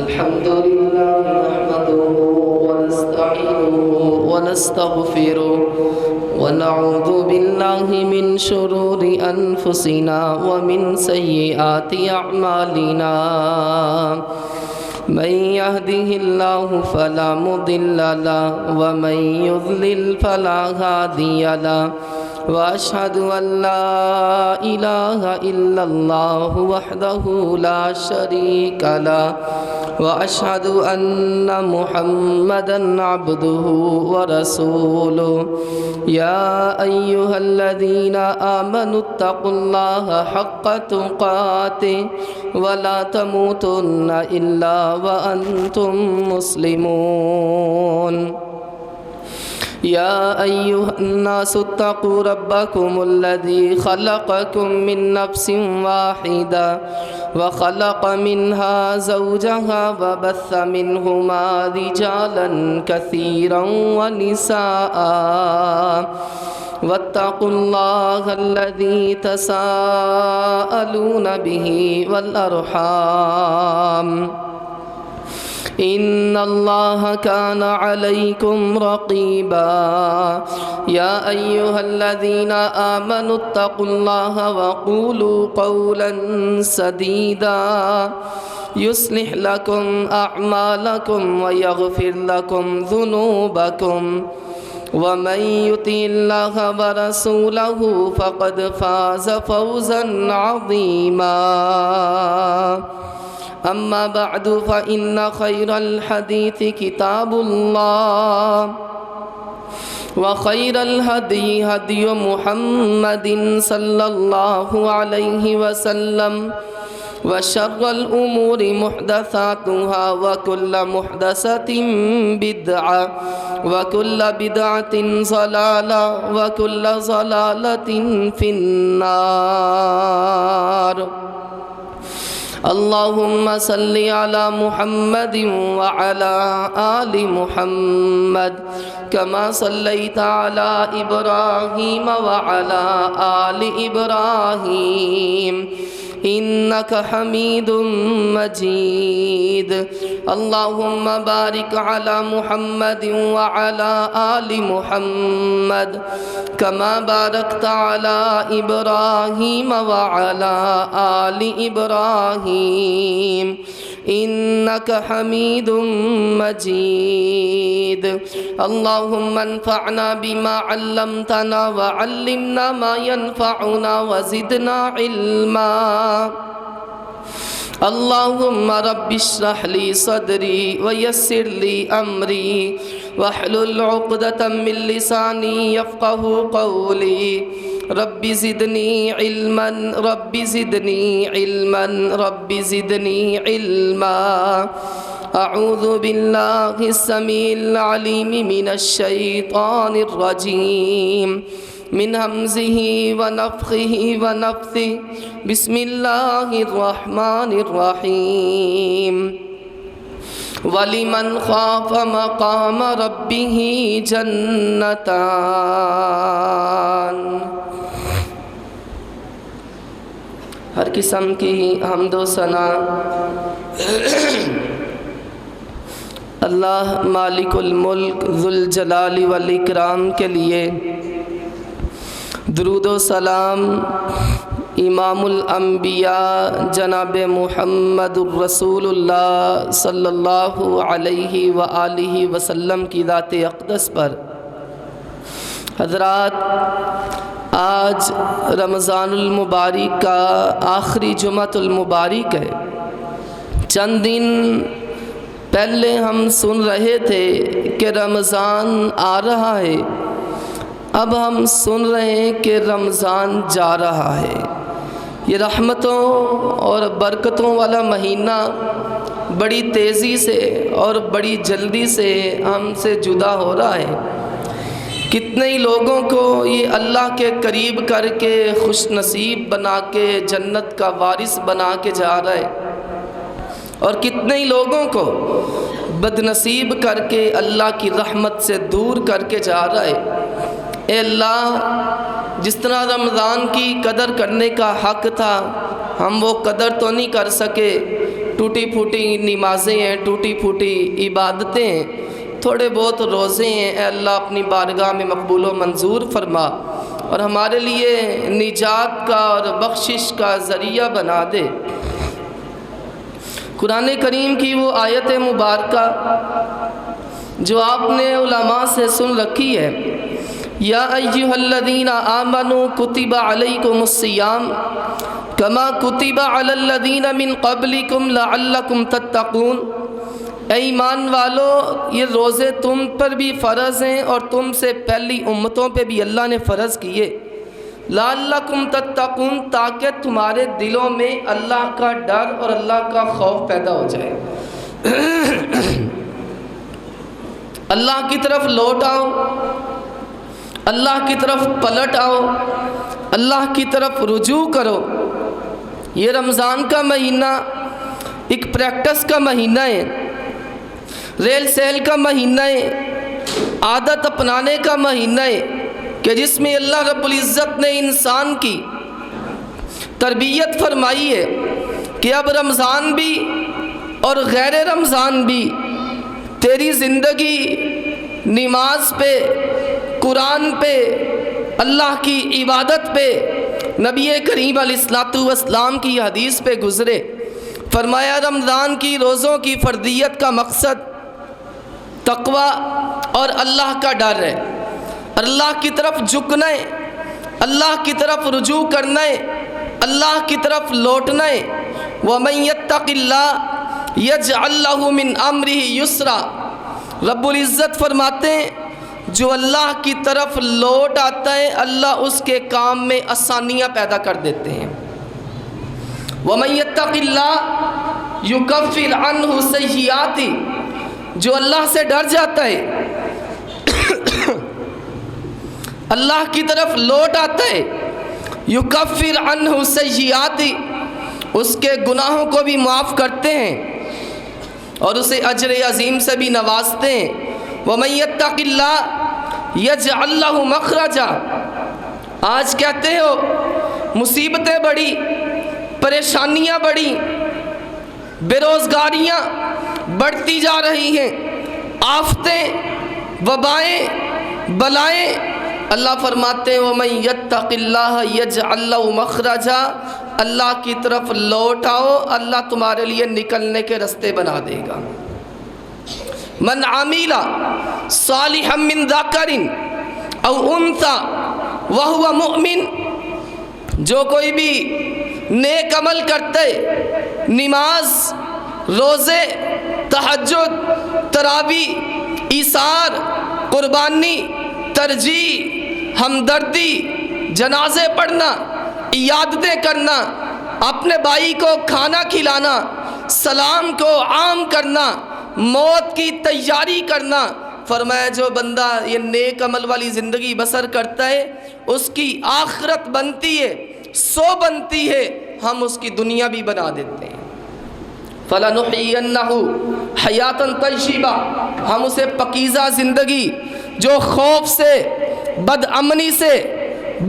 الحمد لله نحمده ونستعينه ونستغفره ونعوذ بالله من شرور أنفسنا ومن سيئات أعمالنا من يهده الله فلا مضل له ومن يضلل فلا هادي له وأشهد أن لا إله إلا الله وحده لا شريك له وأشهد أن محمدًا عبده ورسوله يا أيها الذين آمنوا اتقوا الله حق تقاته ولا تموتن إلا وأنتم مسلمون يا أيها الناس اتقوا ربكم الذي خلقكم من نفس واحدة وخلق منها زوجها وبث منهما رجالا كثيرا ونساء واتقوا الله الذي تساءلون به والأرحام إن الله كان عليكم رقيبا يا أيها الذين آمنوا اتقوا الله وقولوا قولا سديدا يصلح لكم أعمالكم ويغفر لكم ذنوبكم ومن يطع الله ورسوله فقد فاز فوزا عظيما أما بعد فإن خير الحديث كتاب الله وخير الهدي هدي محمد صلى الله عليه وسلم وشر الأمور محدثاتها وكل محدثة بدعة وكل بدعة ضلالة وكل ضلالة في النار اللهم صل على محمد وعلى آل محمد كما صليت على إبراهيم وعلى آل إبراهيم إنك حميد مجيد اللهم بارك على محمد وعلى آل محمد كما باركت على إبراهيم وعلى آل إبراهيم إنك حميد مجيد اللهم انفعنا بما علمتنا وعلمنا ما ينفعنا وزدنا علما اللهم رب اشرح لي صدري ويسر لي أمري واحلل عقدة من لساني يفقه قولي رب زدني علما رب زدني علما رب زدني علما أعوذ بالله السميع العليم من الشيطان الرجيم من همزه ونفخه ونفثه بسم الله الرحمن الرحيم وَلِمَنْ خَافَ مَقَامَ رَبِّهِ جَنَّتَانِ ہر قسم کی حمد و ثنا اللہ مالک الملک ذوالجلال والاکرام کے لیے، درود و سلام امام الانبیاء جناب محمد الرسول اللہ صلی اللہ علیہ وآلہ وسلم کی ذات اقدس پر۔ حضرات، آج رمضان المبارک کا آخری جمعۃ المبارک ہے۔ چند دن پہلے ہم سن رہے تھے کہ رمضان آ رہا ہے، اب ہم سن رہے ہیں کہ رمضان جا رہا ہے۔ یہ رحمتوں اور برکتوں والا مہینہ بڑی تیزی سے اور بڑی جلدی سے ہم سے جدا ہو رہا ہے۔ کتنے ہی لوگوں کو یہ اللہ کے قریب کر کے خوش نصیب بنا کے جنت کا وارث بنا کے جا رہا ہے، اور کتنے ہی لوگوں کو بد نصیب کر کے اللہ کی رحمت سے دور کر کے جا رہا ہے۔ اے اللہ، جس طرح رمضان کی قدر کرنے کا حق تھا ہم وہ قدر تو نہیں کر سکے، ٹوٹی پھوٹی نمازیں ہیں، ٹوٹی پھوٹی عبادتیں ہیں، تھوڑے بہت روزے ہیں، اے اللہ اپنی بارگاہ میں مقبول و منظور فرما اور ہمارے لیے نجات کا اور بخشش کا ذریعہ بنا دے۔ قرآن کریم کی وہ آیت مبارکہ جو آپ نے علماء سے سن رکھی ہے، یا ایھا الذین آمنوا کتب علیکم الصیام کما کتب علی الذین من قبلکم لعلکم تتقون، اے ایمان والو یہ روزے تم پر بھی فرض ہیں اور تم سے پہلی امتوں پہ بھی اللہ نے فرض کیے، لعلکم تتقون تاکہ تمہارے دلوں میں اللہ کا ڈر اور اللہ کا خوف پیدا ہو جائے۔ اللہ کی طرف لوٹ آؤ، اللہ کی طرف پلٹ آؤ، اللہ کی طرف رجوع کرو۔ یہ رمضان کا مہینہ ایک پریکٹس کا مہینہ ہے، ریل سیل کا مہینہ ہے، عادت اپنانے کا مہینہ ہے کہ جس میں اللہ رب العزت نے انسان کی تربیت فرمائی ہے کہ اب رمضان بھی اور غیر رمضان بھی تیری زندگی نماز پہ، قرآن پہ، اللہ کی عبادت پہ، نبی کریم علیہ السلام کی حدیث پہ گزرے۔ فرمایا رمضان کی روزوں کی فرضیت کا مقصد تقوی اور اللہ کا ڈر ہے، اللہ کی طرف جھکنا ہے، اللہ کی طرف رجوع کرنا ہے، اللہ کی طرف لوٹنا ہے۔ وَمَن يَتَّقِ اللَّهَ يَجْعَل لَّهُ مِنْ أَمْرِهِ يُسْرًا، رب العزت فرماتے ہیں جو اللہ کی طرف لوٹ آتا ہے اللہ اس کے کام میں آسانیاں پیدا کر دیتے ہیں۔ وَمَن يَتَّقِ اللَّهَ يُكَفِّرْ عَنْهُ سَيِّئَاتِهِ، جو اللہ سے ڈر جاتا ہے اللہ کی طرف لوٹ آتا ہے، یکفر عنہ سیئاتی، اس کے گناہوں کو بھی معاف کرتے ہیں اور اسے اجر عظیم سے بھی نوازتے ہیں۔ وَمَن يَتَّقِ اللَّهَ يَجْعَل لَّهُ مَخْرَجًا، آج کہتے ہو مصیبتیں بڑی، پریشانیاں بڑی، بے روزگاریاں بڑھتی جا رہی ہیں، آفتیں، وبائیں، بلائیں، اللہ فرماتے ہیں وَمَن يَتَّقِ اللَّهَ يَجْعَل لَّهُ مَخْرَجًا، اللہ کی طرف لوٹ آؤ اللہ تمہارے لیے نکلنے کے رستے بنا دے گا۔ من عمل صالحا من ذکر او انثى وهو مؤمن، جو کوئی بھی نیک عمل کرتے، نماز، روزے، تہجد، تراویح، ایثار، قربانی، ترجیح، ہمدردی، جنازے پڑھنا، عیادتیں کرنا، اپنے بھائی کو کھانا کھلانا، سلام کو عام کرنا، موت کی تیاری کرنا، فرمایا جو بندہ یہ نیک عمل والی زندگی بسر کرتا ہے اس کی آخرت بنتی ہے، 100 بنتی ہے، ہم اس کی دنیا بھی بنا دیتے ہیں۔ فَلَنُحْيِيَنَّهُ حَيَاتًا طَيِّبَةً، ہم اسے پاکیزہ زندگی جو خوف سے، بد امنی سے،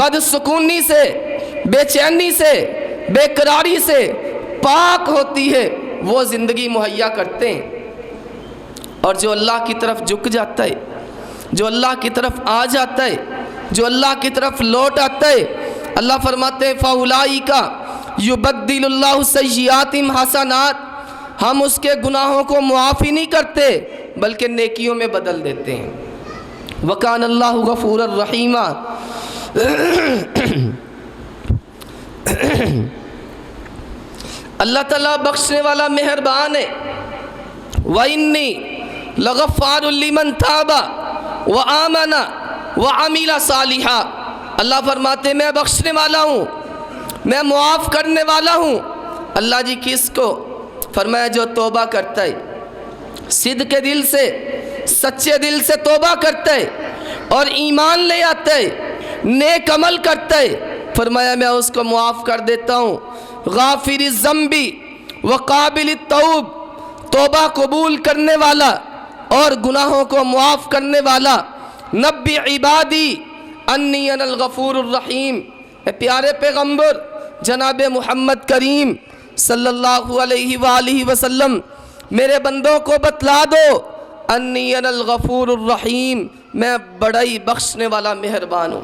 بد سکونی سے، بے چینی سے، بے قراری سے پاک ہوتی ہے وہ زندگی مہیا کرتے ہیں۔ اور جو اللہ کی طرف جھک جاتا ہے، جو اللہ کی طرف آ جاتا ہے، جو اللہ کی طرف لوٹ آتا ہے، اللہ فرماتے ہیں فَأُولَئِكَ يُبَدِّلُ اللَّهُ سَيِّئَاتِهِمْ حَسَنَاتٍ، ہم اس کے گناہوں کو معافی نہیں کرتے بلکہ نیکیوں میں بدل دیتے ہیں۔ وَكَانَ اللَّهُ غَفُورًا رَحِيمًا، اللہ تعالیٰ بخشنے والا مہربان ہے۔ وَإِنِّي لَغَفَّارٌ لِمَن تَابَ وَآمَنَ وَعَمِلَ صَالِحًا، اللہ فرماتے میں بخشنے والا ہوں، میں معاف کرنے والا ہوں۔ اللہ جی کس کو؟ فرمایا جو توبہ کرتا ہے، صدق کے دل سے، سچے دل سے توبہ کرتا ہے اور ایمان لے آتا ہے، نیک عمل کرتا ہے، فرمایا میں اس کو معاف کر دیتا ہوں۔ غافر الذنب وقابل التوب، توبہ قبول کرنے والا اور گناہوں کو معاف کرنے والا۔ نبی عبادی انی انا الغفور الرحیم، اے پیارے پیغمبر جناب محمد کریم صلی اللہ علیہ وآلہ وسلم میرے بندوں کو بتلا دو انی انا الغفور الرحیم، میں بڑا ہی بخشنے والا مہربان ہوں،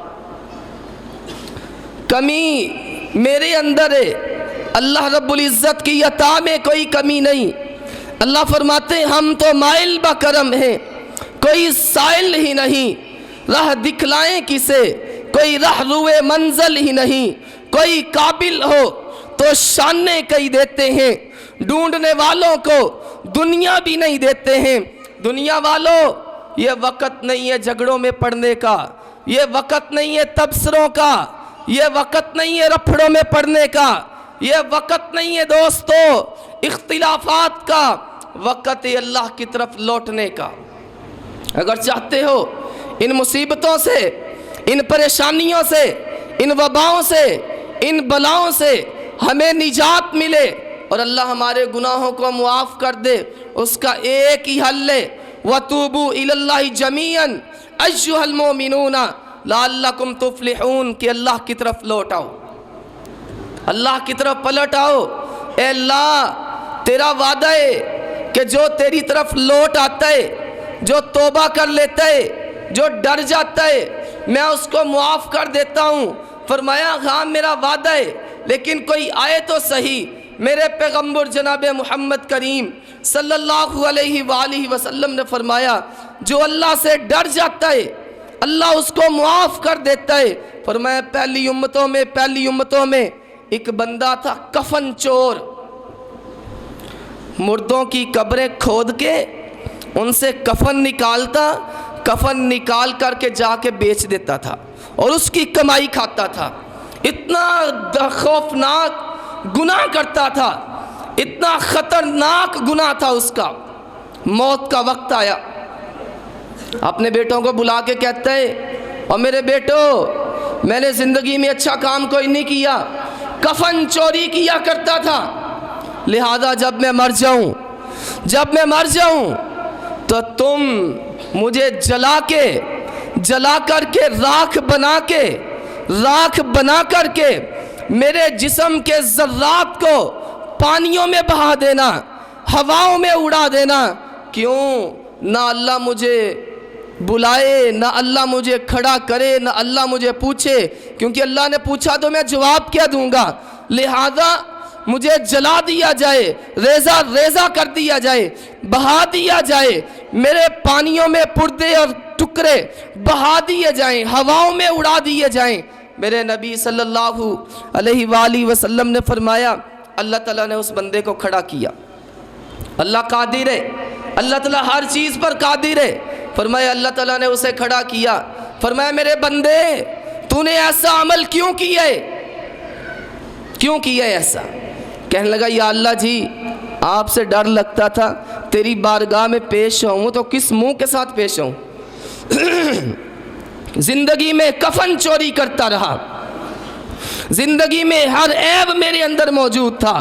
کمی میرے اندر ہے، اللہ رب العزت کی عطا میں کوئی کمی نہیں۔ اللہ فرماتے ہیں ہم تو مائل بکرم ہیں، کوئی سائل ہی نہیں، راہ دکھلائیں کسے، کوئی راہ روئے منزل ہی نہیں، کوئی قابل ہو تو شانے کئی دیتے ہیں، ڈھونڈنے والوں کو دنیا بھی نہیں دیتے ہیں۔ دنیا والوں، یہ وقت نہیں ہے جھگڑوں میں پڑنے کا، یہ وقت نہیں ہے تبصروں کا، یہ وقت نہیں ہے رپڑوں میں پڑنے کا، یہ وقت نہیں ہے دوستو اختلافات کا، وقت ہے اللہ کی طرف لوٹنے کا۔ اگر چاہتے ہو ان مصیبتوں سے، ان پریشانیوں سے، ان وباؤں سے، ان بلاؤں سے ہمیں نجات ملے اور اللہ ہمارے گناہوں کو معاف کر دے، اس کا ایک ہی حل ہے وَتُوبُوا إِلَى اللَّهِ جَمِيعًا أَيُّهَا الْمُؤْمِنُونَ لَعَلَّكُمْ تُفْلِحُونَ کہ اللہ کی طرف لوٹ آؤ، اللہ کی طرف پلٹ آؤ۔ اے اللہ تیرا وعدہ ہے کہ جو تیری طرف لوٹ آتا ہے، جو توبہ کر لیتا ہے، جو ڈر جاتا ہے، میں اس کو معاف کر دیتا ہوں۔ فرمایا ہاں میرا وعدہ ہے، لیکن کوئی آئے تو صحیح۔ میرے پیغمبر جناب محمد کریم صلی اللہ علیہ وآلہ وسلم نے فرمایا جو اللہ سے ڈر جاتا ہے اللہ اس کو معاف کر دیتا ہے۔ فرمایا پہلی امتوں میں ایک بندہ تھا کفن چور، مردوں کی قبریں کھود کے ان سے کفن نکالتا، کفن نکال کر کے جا کے بیچ دیتا تھا اور اس کی کمائی کھاتا تھا۔ اتنا خوفناک گناہ کرتا تھا، اتنا خطرناک گناہ تھا اس کا۔ موت کا وقت آیا، اپنے بیٹوں کو بلا کے کہتا ہے اور میرے بیٹو میں نے زندگی میں اچھا کام کوئی نہیں کیا، کفن چوری کیا کرتا تھا، لہذا جب میں مر جاؤں تو تم مجھے جلا کر کے راکھ بنا کر کے میرے جسم کے ذرات کو پانیوں میں بہا دینا، ہواؤں میں اڑا دینا۔ کیوں؟ نہ اللہ مجھے بلائے، نہ اللہ مجھے کھڑا کرے، نہ اللہ مجھے پوچھے، کیونکہ اللہ نے پوچھا تو میں جواب کیا دوں گا، لہذا مجھے جلا دیا جائے، ریزہ کر دیا جائے، بہا دیا جائے، میرے پانیوں میں پردے اور ٹکڑے بہا دیے جائیں، ہواؤں میں اڑا دیے جائیں۔ میرے نبی صلی اللہ علیہ وآلہ وسلم نے فرمایا اللہ تعالیٰ نے اس بندے کو کھڑا کیا۔ اللہ قادر ہے، اللہ تعالیٰ ہر چیز پر قادر ہے۔ فرمایا اللہ تعالیٰ نے اسے کھڑا کیا، فرمایا میرے بندے تو نے ایسا عمل کیوں کیا ہے ایسا؟ کہنے لگا یا اللہ جی آپ سے ڈر لگتا تھا، تیری بارگاہ میں پیش ہوں تو کس منہ کے ساتھ پیش ہوں؟ زندگی میں کفن چوری کرتا رہا، زندگی میں ہر عیب میرے اندر موجود تھا،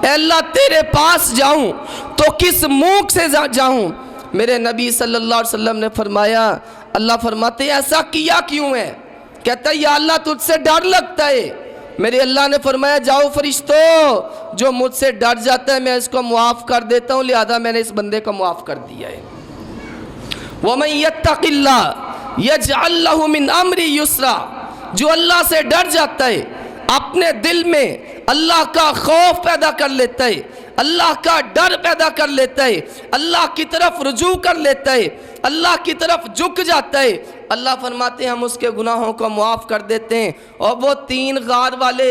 اے اللہ تیرے پاس جاؤں تو کس منہ سے جاؤں؟ میرے نبی صلی اللہ علیہ وسلم نے فرمایا، اللہ فرماتے ایسا کیا کیوں ہے؟ کہتا ہے یا اللہ تجھ سے ڈر لگتا ہے۔ میرے اللہ نے فرمایا جاؤ فرشتوں، جو مجھ سے ڈر جاتا ہے میں اس کو معاف کر دیتا ہوں، لہذا میں نے اس بندے کو معاف کر دیا ہے۔ وَمَن يَتَّقِ اللَّهَ يَجْعَلْ لَهُ مِنْ أَمْرِهِ يُسْرًا، جو اللہ سے ڈر جاتا ہے اپنے دل میں اللہ کا خوف پیدا کر لیتا ہے، اللہ کا ڈر پیدا کر لیتا ہے، اللہ کی طرف رجوع کر لیتا ہے، اللہ کی طرف جھک جاتا ہے، اللہ فرماتے ہیں ہم اس کے گناہوں کو معاف کر دیتے ہیں۔ اور وہ 3 غار والے،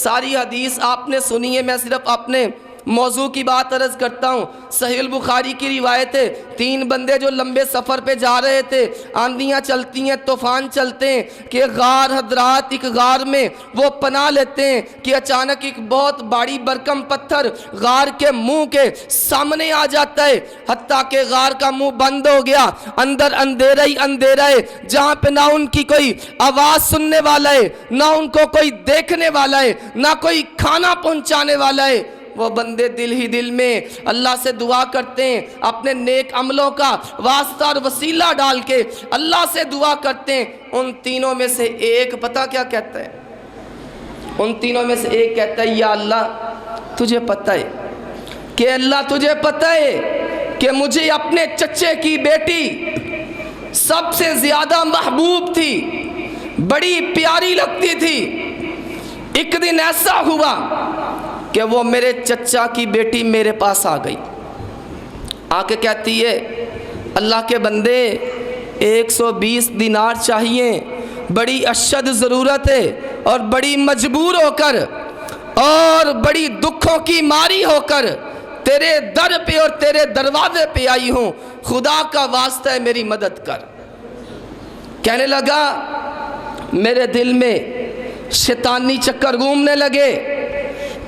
ساری حدیث آپ نے سنی ہے، میں صرف اپنے موضوع کی بات عرض کرتا ہوں۔ صحیح البخاری کی روایت ہے، 3 بندے جو لمبے سفر پہ جا رہے تھے، آندیاں چلتی ہیں، طوفان چلتے ہیں کہ غار حضرات ایک غار میں وہ پناہ لیتے ہیں کہ اچانک ایک بہت بڑی برکم پتھر غار کے منہ کے سامنے آ جاتا ہے، حتیٰ کہ غار کا منہ بند ہو گیا، اندر اندھیرا ہی اندھیرا ہے، جہاں پہ نہ ان کی کوئی آواز سننے والا ہے، نہ ان کو کوئی دیکھنے والا ہے، نہ کوئی کھانا پہنچانے والا ہے۔ وہ بندے دل ہی دل میں اللہ سے دعا کرتے ہیں، اپنے نیک عملوں کا واسطہ اور وسیلہ ڈال کے اللہ سے دعا کرتے ہیں۔ ان تینوں میں سے ایک پتہ کیا کہتا ہے؟ ان تینوں میں سے ایک کہتا ہے یا اللہ تجھے پتہ ہے کہ اللہ تجھے پتہ ہے کہ مجھے اپنے چچے کی بیٹی سب سے زیادہ محبوب تھی، بڑی پیاری لگتی تھی۔ ایک دن ایسا ہوا کہ وہ میرے چچا کی بیٹی میرے پاس آ گئی، آ کے کہتی ہے اللہ کے بندے 120 دینار چاہیے، بڑی اشد ضرورت ہے اور بڑی مجبور ہو کر اور بڑی دکھوں کی ماری ہو کر تیرے در پہ اور تیرے دروازے پہ آئی ہوں، خدا کا واسطہ ہے میری مدد کر۔ کہنے لگا میرے دل میں شیطانی چکر گھومنے لگے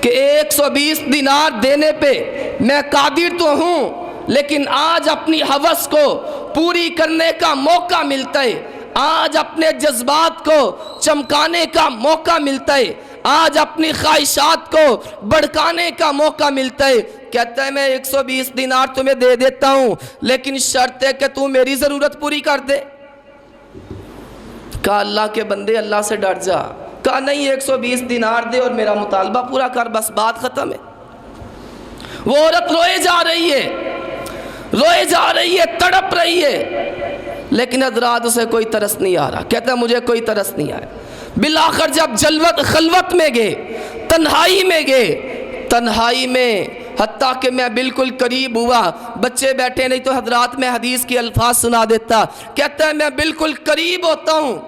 کہ 120 دینار دینے پہ میں قادر تو ہوں، لیکن آج اپنی ہوس کو پوری کرنے کا موقع ملتا ہے، آج اپنے جذبات کو چمکانے کا موقع ملتا ہے، آج اپنی خواہشات کو بڑھکانے کا موقع ملتا ہے۔ کہتا ہے میں 120 دینار تمہیں دے دیتا ہوں، لیکن شرط ہے کہ تو میری ضرورت پوری کر دے۔ کہا اللہ کے بندے اللہ سے ڈر جا۔ کہا نہیں 120 دینار دے اور میرا مطالبہ پورا کر، بس بات ختم ہے۔ وہ عورت روئے جا رہی ہے، روئے جا رہی ہے، تڑپ رہی ہے، لیکن حضرات اسے کوئی ترس نہیں آ رہا۔ کہتا ہے مجھے کوئی ترس نہیں آیا۔ بالآخر جب خلوت میں گئے، تنہائی میں گئے، تنہائی میں حتیٰ کہ میں بالکل قریب ہوا، بچے بیٹھے نہیں تو حضرات میں حدیث کے الفاظ سنا دیتا۔ کہتا ہے میں بالکل قریب ہوتا ہوں،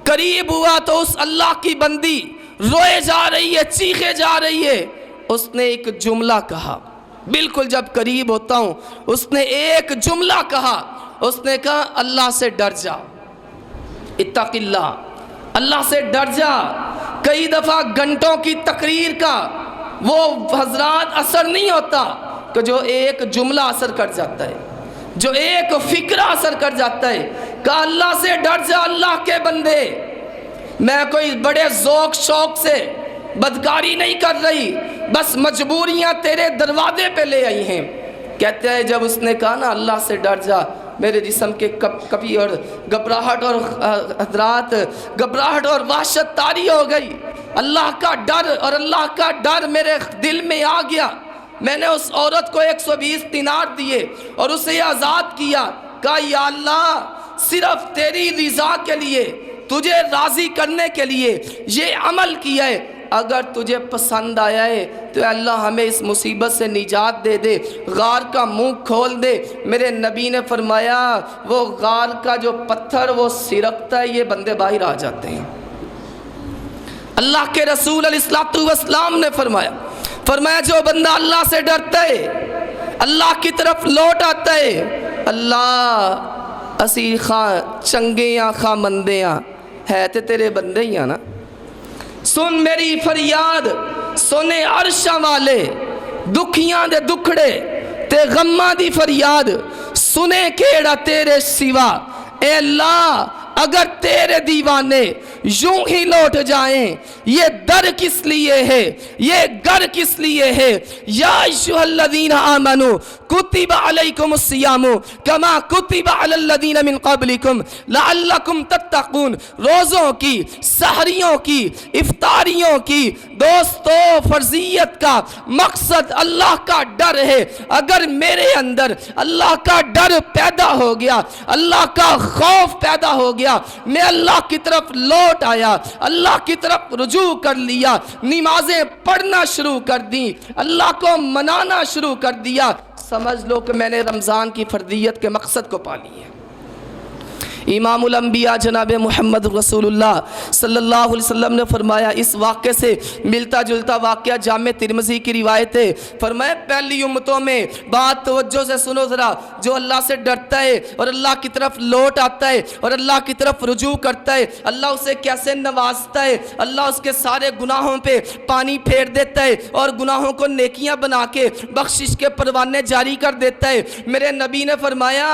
قریب ہوا تو اس اللہ کی بندی روئے جا رہی ہے، چیخے جا رہی ہے۔ اس نے ایک جملہ کہا، بالکل جب قریب ہوتا ہوں اس نے ایک جملہ کہا، اس نے کہا اللہ سے ڈر جا، اتق اللہ، اللہ سے ڈر جا۔ کئی دفعہ گھنٹوں کی تقریر کا وہ حضرات اثر نہیں ہوتا کہ جو ایک جملہ اثر کر جاتا ہے، جو ایک فکرہ اثر کر جاتا ہے۔ کہا اللہ سے ڈر جا اللہ کے بندے، میں کوئی بڑے ذوق شوق سے بدکاری نہیں کر رہی، بس مجبوریاں تیرے دروازے پہ لے آئی ہیں۔ کہتے ہیں جب اس نے کہا نا اللہ سے ڈر جا، میرے جسم کے کبھی اور گھبراہٹ اور حضرات گھبراہٹ اور وحشت طاری ہو گئی۔ اللہ کا ڈر اور اللہ کا ڈر میرے دل میں آ گیا۔ میں نے اس عورت کو 120 دینار دیے اور اسے آزاد کیا۔ کہا یا اللہ صرف تیری رضا کے لیے، تجھے راضی کرنے کے لیے یہ عمل کیا ہے، اگر تجھے پسند آیا ہے تو اللہ ہمیں اس مصیبت سے نجات دے دے، غار کا منہ کھول دے۔ میرے نبی نے فرمایا وہ غار کا جو پتھر وہ سرکتا ہے، یہ بندے باہر آ جاتے ہیں۔ اللہ کے رسول علیہ السلام نے فرمایا جو بندہ اللہ سے ڈرتا ہے، اللہ کی طرف لوٹ آتا ہے، اللہ اسی خواہ چنگیاں خواہ مندیاں ہے تے تیرے بندے ہی ہیں نا، سن میری فریاد، سنے عرشاں والے، دکھیاں دے دکھڑے تے غماں دی فریاد، سنے کیڑا تیرے سوا۔ اے اللہ اگر تیرے دیوانے یوں ہی لوٹ جائیں، یہ در کس لیے ہے، یہ گر کس لیے ہے؟ یا ایھا الذین آمنوا کتب علیکم الصیام کما کتب علی الذین من قبلکم لعلکم تتقون۔ روزوں کی، سحریوں کی، افطاریوں کی دوستو فرضیت کا مقصد اللہ کا ڈر ہے۔ اگر میرے اندر اللہ کا ڈر پیدا ہو گیا، اللہ کا خوف پیدا ہو گیا، میں اللہ کی طرف لوٹ آیا، اللہ کی طرف رجوع کر لیا، نمازیں پڑھنا شروع کر دی، اللہ کو منانا شروع کر دیا، سمجھ لو کہ میں نے رمضان کی فرضیت کے مقصد کو پا لی ہے۔ امام الانبیاء جناب محمد رسول اللہ صلی اللہ علیہ وسلم نے فرمایا، اس واقعے سے ملتا جلتا واقعہ جامع ترمذی کی روایت ہے۔ فرمایا پہلی امتوں میں، بات توجہ سے سنو ذرا، جو اللہ سے ڈرتا ہے اور اللہ کی طرف لوٹ آتا ہے اور اللہ کی طرف رجوع کرتا ہے، اللہ اسے کیسے نوازتا ہے، اللہ اس کے سارے گناہوں پہ پانی پھیر دیتا ہے اور گناہوں کو نیکیاں بنا کے بخشش کے پروانے جاری کر دیتا ہے۔ میرے نبی نے فرمایا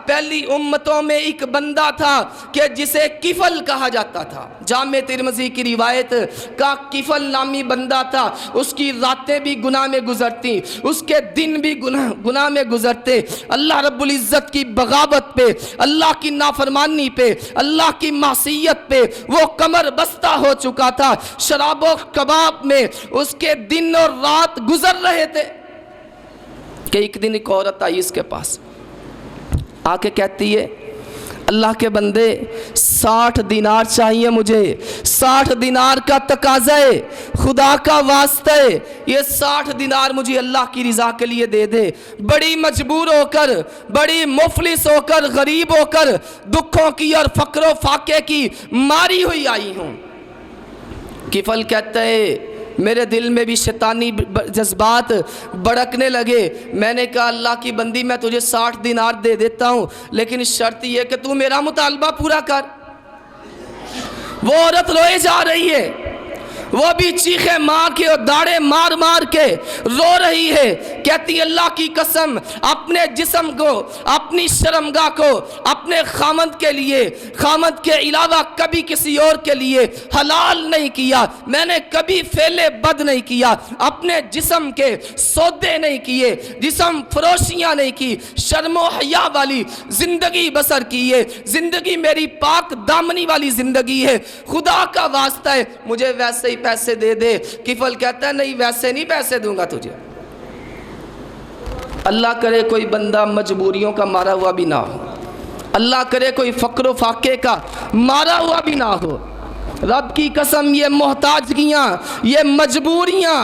پہلی امتوں میں ایک بندہ بندہ تھا کہ جسے کفل کہا جاتا تھا. جامع ترمذی کی روایت کا کفل نامی بندہ تھا. اس کی راتیں بھی گناہ میں گزرتی, اس کے دن بھی گناہ میں گزرتے. اللہ رب العزت کی بغاوت پہ, اللہ کی نافرمانی پہ, اللہ کی معصیت پہ وہ کمر بستہ ہو چکا تھا. شراب و کباب میں اس کے دن اور رات گزر رہے تھے کہ ایک دن ایک عورت آئی اس کے پاس, آ کے کہتی ہے اللہ کے بندے 60 دینار چاہیے مجھے, 60 دینار کا تقاضا ہے, خدا کا واسطہ ہے, یہ 60 دینار مجھے اللہ کی رضا کے لیے دے دے. بڑی مجبور ہو کر, بڑی مفلس ہو کر, غریب ہو کر, دکھوں کی اور فقر و فاقے کی ماری ہوئی آئی ہوں. کفل کہتا ہے میرے دل میں بھی شیطانی جذبات بڑکنے لگے. میں نے کہا اللہ کی بندی میں تجھے 60 دینار دے دیتا ہوں, لیکن شرط یہ کہ تو میرا مطالبہ پورا کر. وہ عورت روئے جا رہی ہے, وہ بھی چیخیں مار کے اور داڑے مار مار کے رو رہی ہے. کہتی اللہ کی قسم اپنے جسم کو, اپنی شرمگاہ کو اپنے خامند کے لیے, خامند کے علاوہ کبھی کسی اور کے لیے حلال نہیں کیا. میں نے کبھی فعل بد نہیں کیا, اپنے جسم کے سودے نہیں کیے, جسم فروشیاں نہیں کی, شرم و حیا والی زندگی بسر کی ہے. زندگی میری پاک دامنی والی زندگی ہے. خدا کا واسطہ ہے مجھے ویسے ہی پیسے دے دے. کفل کہتا ہے نہیں ویسے نہیں پیسے دوں گا تجھے. اللہ کرے کوئی بندہ مجبوریوں کا مارا ہوا بھی نہ ہو, اللہ کرے کوئی فقر و فاقے کا مارا ہوا بھی نہ ہو. رب کی قسم یہ محتاجگیاں, یہ مجبوریاں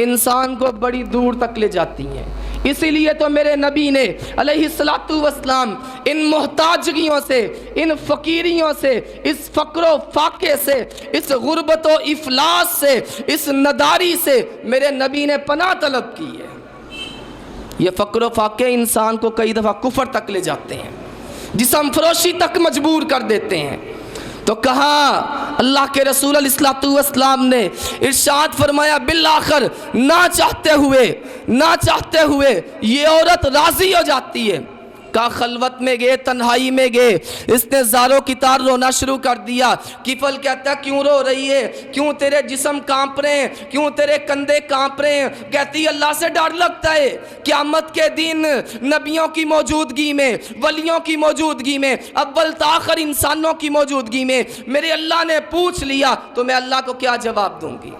انسان کو بڑی دور تک لے جاتی ہیں. اسی لیے تو میرے نبی نے علیہ السلام ان محتاجگیوں سے, ان فقیریوں سے, اس فقر و فاقے سے, اس غربت و افلاس سے, اس نداری سے میرے نبی نے پناہ طلب کی ہے. یہ فقر و فاقے انسان کو کئی دفعہ کفر تک لے جاتے ہیں, جسم فروشی تک مجبور کر دیتے ہیں. تو کہا اللہ کے رسول علیہ السلام نے ارشاد فرمایا بالآخر نہ چاہتے ہوئے یہ عورت راضی ہو جاتی ہے. کہا خلوت میں گئے, تنہائی میں گئے, اس نے زاروں کی طرح رونا شروع کر دیا. کفل کہتا ہے کیوں رو رہی ہے, کیوں تیرے جسم کانپ رہے ہیں, کیوں تیرے کندھے کانپ رہے ہیں. کہتی اللہ سے ڈر لگتا ہے قیامت کے دن نبیوں کی موجودگی میں, ولیوں کی موجودگی میں, اول تاخر انسانوں کی موجودگی میں میرے اللہ نے پوچھ لیا تو میں اللہ کو کیا جواب دوں گی.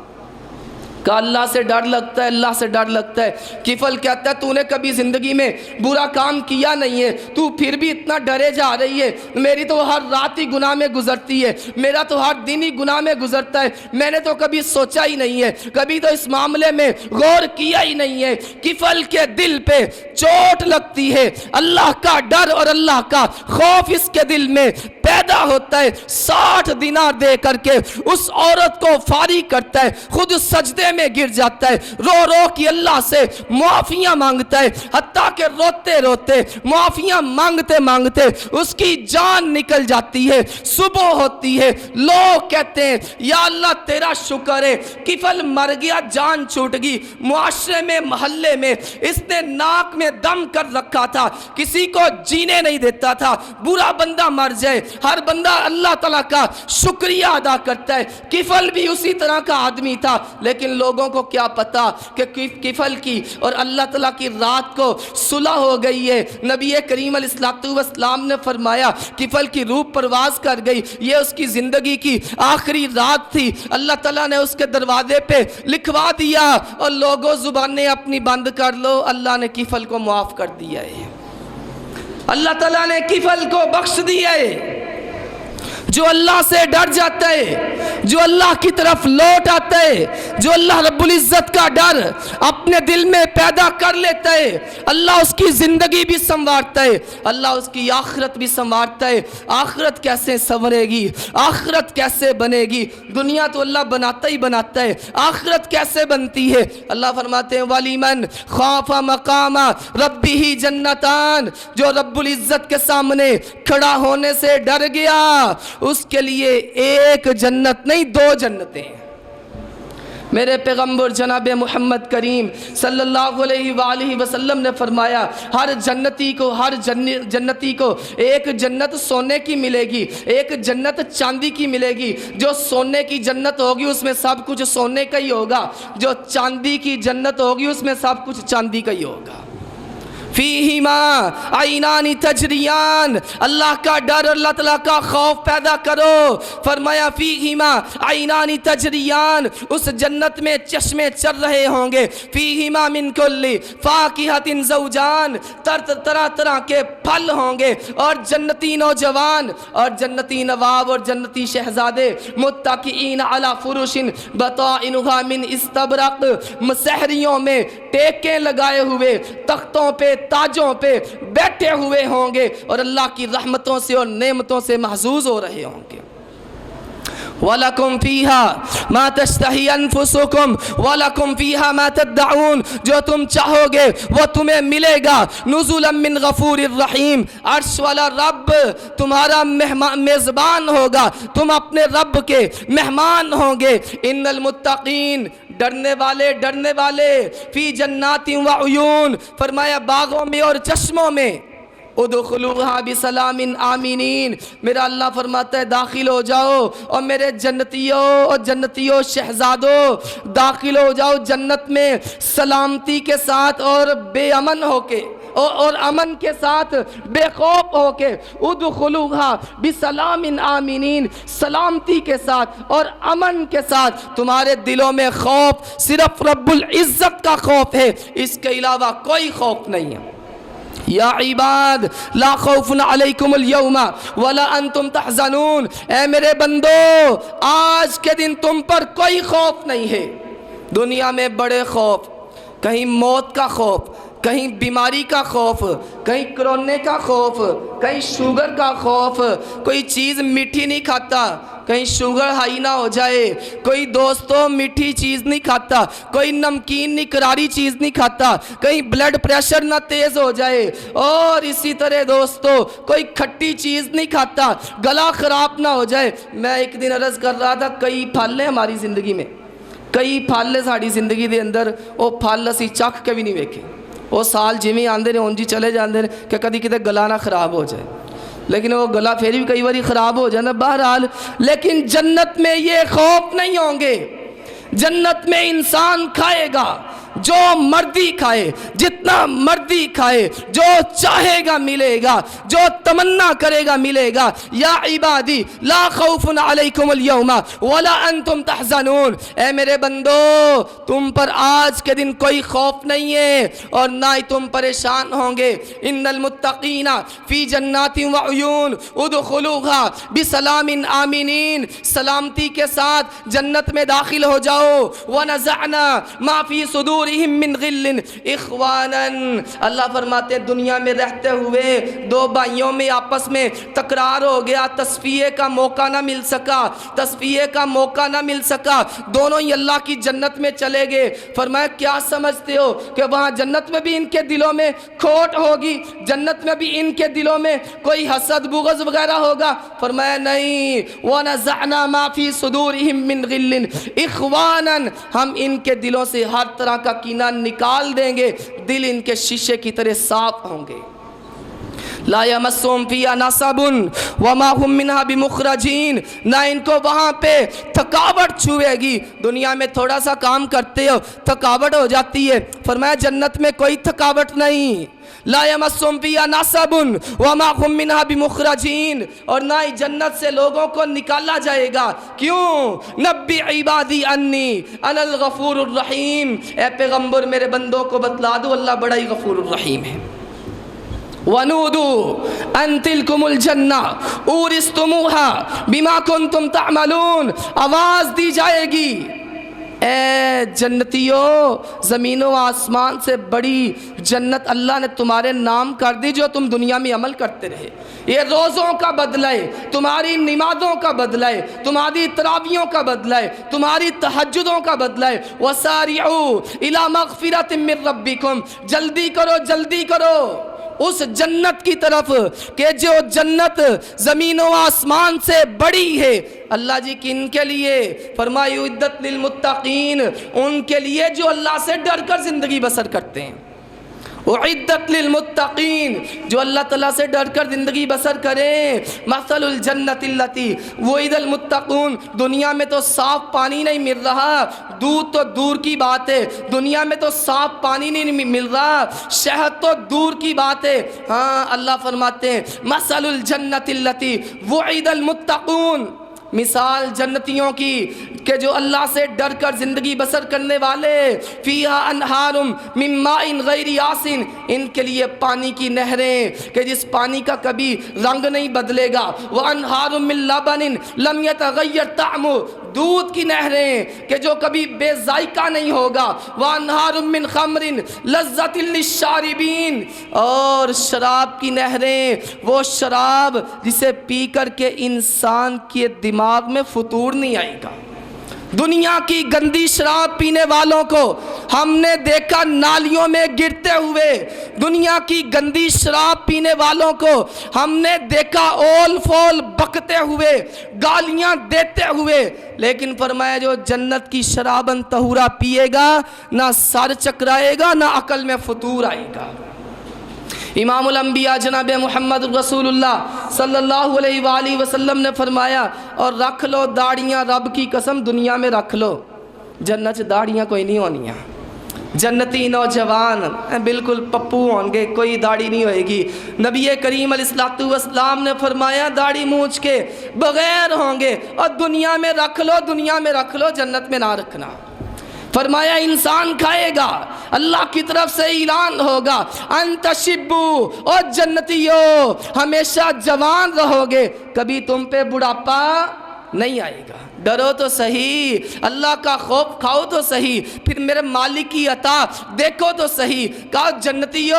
کہ اللہ سے ڈر لگتا ہے, اللہ سے ڈر لگتا ہے. کفل کہتا ہے تو نے کبھی زندگی میں برا کام کیا نہیں ہے, تو پھر بھی اتنا ڈرے جا رہی ہے. میری تو ہر رات ہی گناہ میں گزرتی ہے, میرا تو ہر دن ہی گناہ میں گزرتا ہے, میں نے تو کبھی سوچا ہی نہیں ہے, کبھی تو اس معاملے میں غور کیا ہی نہیں ہے. کفل کے دل پہ چوٹ لگتی ہے, اللہ کا ڈر اور اللہ کا خوف اس کے دل میں پیدا ہوتا ہے. 60 دینار دے کر کے اس عورت کو فارغ کرتا ہے, خود سجدے میں گر جاتا ہے, رو رو کے اللہ سے معافیاں مانگتا ہے, حتیٰ کہ روتے روتے معافیاں مانگتے مانگتے اس کی جان نکل جاتی ہے. صبح ہوتی ہے, لوگ کہتے ہیں یا اللہ تیرا شکر ہے کفل مر گیا, جان چھوٹ گئی. معاشرے میں, محلے میں اس نے ناک میں دم کر رکھا تھا, کسی کو جینے نہیں دیتا تھا. برا بندہ مر جائے ہر بندہ اللہ تعالیٰ کا شکریہ ادا کرتا ہے. کفل بھی اسی طرح کا آدمی تھا, لیکن لوگوں کو کیا پتا کہ کفل کی اور اللہ تعالیٰ کی رات کو صلح ہو گئی ہے. نبی کریم علیہ السلام نے فرمایا کفل کی روح پرواز کر گئی, یہ اس کی زندگی کی آخری رات تھی. اللہ تعالیٰ نے اس کے دروازے پہ لکھوا دیا اور لوگوں زبانیں اپنی بند کر لو, اللہ نے کفل کو معاف کر دیا ہے, اللہ تعالیٰ نے کفل کو بخش دیا ہے. جو اللہ سے ڈر جاتا ہے, جو اللہ کی طرف لوٹ آتا ہے, جو اللہ رب العزت کا ڈر اپنے دل میں پیدا کر لیتا ہے, اللہ اس کی زندگی بھی سنوارتا ہے, اللہ اس کی آخرت بھی سنوارتا ہے. آخرت کیسے سنورے گی, آخرت کیسے بنے گی؟ دنیا تو اللہ بناتا ہی بناتا ہے, آخرت کیسے بنتی ہے؟ اللہ فرماتے ہیں وَلِمَنْ خَافَ مَقَامَ رَبِّهِ جَنَّتَانِ, جو رب العزت کے سامنے کھڑا ہونے سے ڈر گیا اس کے لیے ایک جنت نہیں 2 جنتیں ہیں. میرے پیغمبر جناب محمد کریم صلی اللہ علیہ وآلہ وسلم نے فرمایا ہر جنتی کو ایک جنت سونے کی ملے گی، ایک جنت چاندی کی ملے گی۔ جو سونے کی جنت ہوگی اس میں سب کچھ سونے کا ہی ہوگا، جو چاندی کی جنت ہوگی اس میں سب کچھ چاندی کا ہی ہوگا۔ فیہما عینان تجریان، اللہ کا ڈر، اللہ تعالیٰ کا خوف پیدا کرو۔ فرمایا فیہما عینان تجریان، اس جنت میں چشمے چل رہے ہوں گے۔ فیہما من کل فاکہۃ زوجان، طرح طرح کے پھل ہوں گے، اور جنتی نوجوان اور جنتی نواب اور جنتی شہزادے متکئین علی فرش بطائنھا من استبرق، مسحریوں میں ٹیکیں لگائے ہوئے تختوں پہ تاجوں پہ بیٹھے ہوئے ہوں گے، اور اللہ کی رحمتوں سے اور نعمتوں سے محظوظ ہو رہے ہوں گے۔ وَلَكُمْ فِيهَا مَا تَشْتَهِي أَنفُسُكُمْ وَلَكُمْ فِيهَا مَا تَدَّعُونَ، جو تم چاہو گے وہ تمہیں ملے گا۔ نُزُلًا مِّن غَفُورٍ الرحیم، عرش والا رب تمہارا میزبان ہوگا، تم اپنے رب کے مہمان ہوں گے۔ ان المتقین، ڈرنے والے فی جنات و عیون، فرمایا باغوں میں اور چشموں میں، ادخلوها بسلام آمینین، میرا اللہ فرماتا ہے داخل ہو جاؤ، اور میرے جنتیوں شہزادوں داخل ہو جاؤ جنت میں سلامتی کے ساتھ اور بے امن ہو کے، اور امن کے ساتھ بے خوف ہو کے۔ ادخلوها بسلام آمینین، سلامتی کے ساتھ اور امن کے ساتھ۔ تمہارے دلوں میں خوف صرف رب العزت کا خوف ہے، اس کے علاوہ کوئی خوف نہیں ہے۔ یا عباد لا خوف علیکم اليوم ولا انتم تحزنون، اے میرے بندو آج کے دن تم پر کوئی خوف نہیں ہے۔ دنیا میں بڑے خوف، کہیں موت کا خوف، کہیں بیماری کا خوف، کہیں کرونے کا خوف، کہیں شوگر کا خوف، کوئی چیز میٹھی نہیں کھاتا کہیں شوگر ہائی نہ ہو جائے، کوئی دوستوں میٹھی چیز نہیں کھاتا، کوئی نمکین نہیں کراری چیز نہیں کھاتا، کہیں بلڈ پریشر نہ تیز ہو جائے، اور اسی طرح دوستوں کوئی کھٹی چیز نہیں کھاتا، گلا خراب نہ ہو جائے۔ میں ایک دن عرض کر رہا تھا کئی پھل ہیں ہماری زندگی میں، کئی پھل ساری زندگی دے اندر، وہ پھل اسی چکھ کے بھی نہیں ویکھے، وہ سال جویں آندے نے اونجی چلے جاندے نے کہ کدی کتے گلا نہ خراب ہو جائے، لیکن وہ گلا پھر بھی کئی باری خراب ہو جانا۔ بہرحال لیکن جنت میں یہ خوف نہیں ہوں گے۔ جنت میں انسان کھائے گا جو مرضی کھائے، جتنا مرضی کھائے، جو چاہے گا ملے گا، جو تمنا کرے گا ملے گا۔ یا عبادی لا خوف علیکم اليوم ولا انتم تحزنون، اے میرے بندو تم پر آج کے دن کوئی خوف نہیں ہے اور نہ ہی تم پریشان ہوں گے۔ ان المتقین فی جنات و عیون ادخلوها بسلام آمینین، سلامتی کے ساتھ جنت میں داخل ہو جاؤ۔ ونزعنا ما فی صدور من غل اخوانا، اللہ فرماتے ہیں دنیا میں رہتے ہوئے دو بھائیوں میں آپس میں تکرار ہو گیا، تصفیے کا موقع نہ مل سکا، دونوں ہی اللہ کی جنت میں چلے گئے۔ فرمایا کیا سمجھتے ہو کہ وہاں جنت میں بھی ان کے دلوں میں کھوٹ ہوگی، جنت میں بھی ان کے دلوں میں کوئی حسد بغض وغیرہ ہوگا؟ فرمایا نہیں، وَنَزَعْنَا مَا فِي صُدُورِهِم مِّن غِلٍّ اخوانا، ہم ان کے دلوں سے ہر طرح کا کینہ نکال دیں گے، دل ان کے شیشے کی طرح صاف ہوں گے۔ لا یمسہم فیہا نصب وما ہم منہا بمخرجین، نہ ان کو وہاں پہ تھکاوٹ چھوئے گی۔ دنیا میں تھوڑا سا کام کرتے ہو تھکاوٹ ہو جاتی ہے، فرمایا جنت میں کوئی تھکاوٹ نہیں۔ لا یمسہم فیہا نصب وما ہم منہا بمخرجین، اور نہ ہی جنت سے لوگوں کو نکالا جائے گا۔ کیوں؟ نبی عبادی انی انا الغفور الرحیم، اے پیغمبر میرے بندوں کو بتلا دو اللہ بڑا ہی غفور الرحیم ہے۔ وَنُودُوا أَن تِلْكُمُ الْجَنَّةُ أُورِثْتُمُوهَا بِمَا كُنْتُمْ تَعْمَلُونَ، آواز دی جائے گی اے جنتیوں، زمین و آسمان سے بڑی جنت اللہ نے تمہارے نام کر دی جو تم دنیا میں عمل کرتے رہے۔ یہ روزوں کا بدلہ ہے، تمہاری نمازوں کا بدلہ ہے، تمہاری تراویحوں کا بدلہ ہے، تمہاری تہجدوں کا بدلہ ہے۔ وَسَارِعُوا إِلَى مَغْفِرَةٍ مِّن رَبِّكُمْ، جلدی کرو اس جنت کی طرف کہ جو جنت زمین و آسمان سے بڑی ہے۔ اللہ جی کن کے لیے؟ فرمایا اعدت للمتقین، ان کے لیے جو اللہ سے ڈر کر زندگی بسر کرتے ہیں۔ اعدت للمتقین، جو اللہ تعالیٰ سے ڈر کر زندگی بسر کریں۔ مثل الجنت التی وعد المتقون، دنیا میں تو صاف پانی نہیں مل رہا، دودھ تو دور کی بات ہے، دنیا میں تو صاف پانی نہیں مل رہا، شہد تو دور کی بات ہے، ہاں اللہ فرماتے ہیں مثل الجنت التی وعد المتقون، مثال جنتیوں کی کہ جو اللہ سے ڈر کر زندگی بسر کرنے والے، فیہا انہار من ماء غیر آسن، ان کے لیے پانی کی نہریں کہ جس پانی کا کبھی رنگ نہیں بدلے گا، وانہار من لبن لم یتغیر طعمہ، دودھ کی نہریں کہ جو کبھی بے ذائقہ نہیں ہوگا، وانہار من خمر لذۃ للشاربین، اور شراب کی نہریں، وہ شراب جسے پی کر کے انسان کے دماغ میں فطور نہیں آئے گا۔ دنیا کی گندی شراب پینے والوں کو ہم نے دیکھا نالیوں میں گرتے ہوئے، دنیا کی گندی شراب پینے والوں کو ہم نے دیکھا اول فول بکتے ہوئے، گالیاں دیتے ہوئے، لیکن فرمایا جو جنت کی شرابن طہورا پیے گا نہ سر چکرائے گا نہ عقل میں فطور آئے گا۔ امام الانبیاء جناب محمد رسول اللہ صلی اللہ علیہ وآلہ وسلم نے فرمایا اور رکھ لو داڑیاں، رب کی قسم دنیا میں رکھ لو، جنت داڑیاں کوئی نہیں ہونیاں، جنتی نوجوان بالکل پپو ہوں گے، کوئی داڑھی نہیں ہوئے گی۔ نبی کریم علیہ السلام نے فرمایا داڑھی مونچھ کے بغیر ہوں گے، اور دنیا میں رکھ لو، دنیا میں رکھ لو، جنت میں نہ رکھنا۔ فرمایا انسان کھائے گا، اللہ کی طرف سے اعلان ہوگا انت شبو، اور جنتیو ہمیشہ جوان رہو گے، کبھی تم پہ بڑھاپا نہیں آئے گا۔ ڈرو تو صحیح، اللہ کا خوف کھاؤ تو صحیح، پھر میرے مالک کی عطا دیکھو تو صحیح۔ کہا جنتیو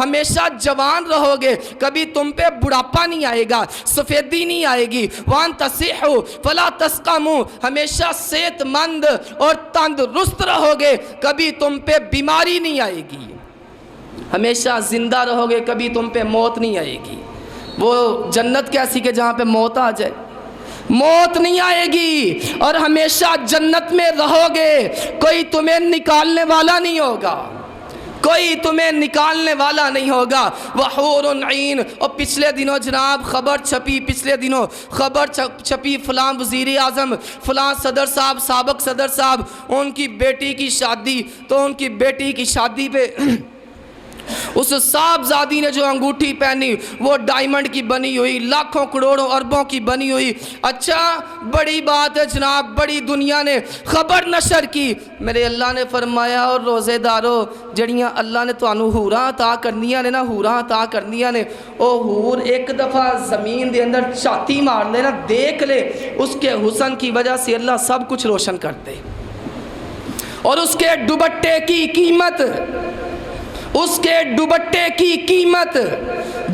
ہمیشہ جوان رہو گے، کبھی تم پہ بڑھاپا نہیں آئے گا، سفیدی نہیں آئے گی۔ وان تصیحو فلا تسقمو، ہمیشہ صحت مند اور تندرست رہو گے، کبھی تم پہ بیماری نہیں آئے گی، ہمیشہ زندہ رہو گے، کبھی تم پہ موت نہیں آئے گی۔ وہ جنت کیسی کہ جہاں پہ موت آ جائے، موت نہیں آئے گی، اور ہمیشہ جنت میں رہو گے، کوئی تمہیں نکالنے والا نہیں ہوگا، کوئی تمہیں نکالنے والا نہیں ہوگا۔ وحور عین، اور پچھلے دنوں جناب خبر چھپی، پچھلے دنوں خبر چھپی فلاں وزیر اعظم، فلاں صدر صاحب، سابق صدر صاحب، ان کی بیٹی کی شادی، تو ان کی بیٹی کی شادی پہ اس صاحبزادی نے جو انگوٹھی پہنی وہ ڈائمنڈ کی بنی ہوئی، لاکھوں کروڑوں اربوں کی بنی ہوئی۔ اچھا بڑی بات ہے جناب، بڑی دنیا نے خبر نشر کی۔ میرے اللہ نے فرمایا اور روزے دارو جڑیاں اللہ نے تانوں حوراں عطا کرنیاں نے نا، حوراں عطا کرنیاں نے، او حور ایک دفعہ زمین دے اندر چھاتی مار لے نا، دیکھ لے، اس کے حسن کی وجہ سے اللہ سب کچھ روشن کر دے، اور اس کے دوپٹے کی قیمت، اس کے دوپٹے کی قیمت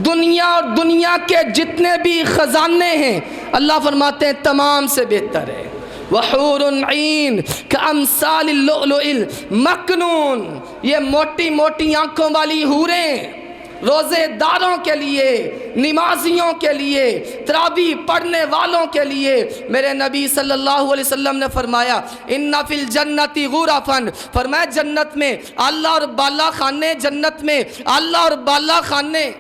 دنیا اور دنیا کے جتنے بھی خزانے ہیں اللہ فرماتے ہیں تمام سے بہتر ہے۔ وحور عین کامثال اللؤلؤ المکنون، یہ موٹی موٹی آنکھوں والی حوریں روزے داروں کے لیے، نمازیوں کے لیے، تراویح پڑھنے والوں کے لیے میرے نبی صلی اللہ علیہ وسلم نے فرمایا ان فی الجنت غرفا، فرمایا جنت میں اللہ اور بالا خانے، جنت میں اللہ اور بالا خانے۔